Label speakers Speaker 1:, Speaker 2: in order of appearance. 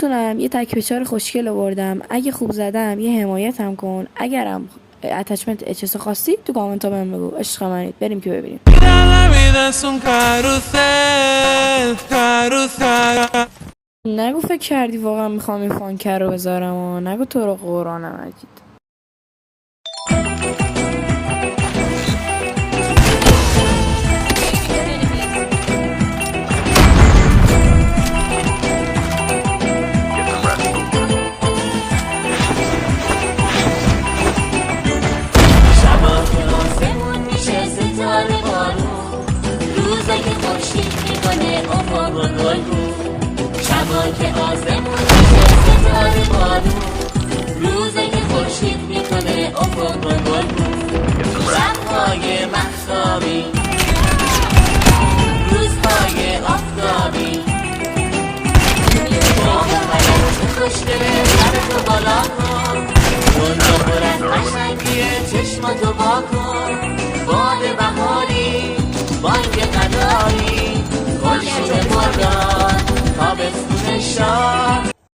Speaker 1: خودتونم یه تک فشار خوشگل آوردم، اگه خوب زدم یه حمایت هم کن، اگرم اتچمنت اچس خواستی تو کامنت ها بهم بگو. عشق منید، بریم که ببینیم. نگو فکر کردی واقعا میخوام این فانکر رو بذارم و نگو تو رو قرآن مجید.
Speaker 2: شبا که آسمون میشه ستاره بارون، روزه که خورشید میکنه افق رو گلگون، شبهای مهتابی روزهای آفتابی، باغ فلک خوشگله سر تو بالا کن، دنیا پر از قشنگیه چشماتو وا کن.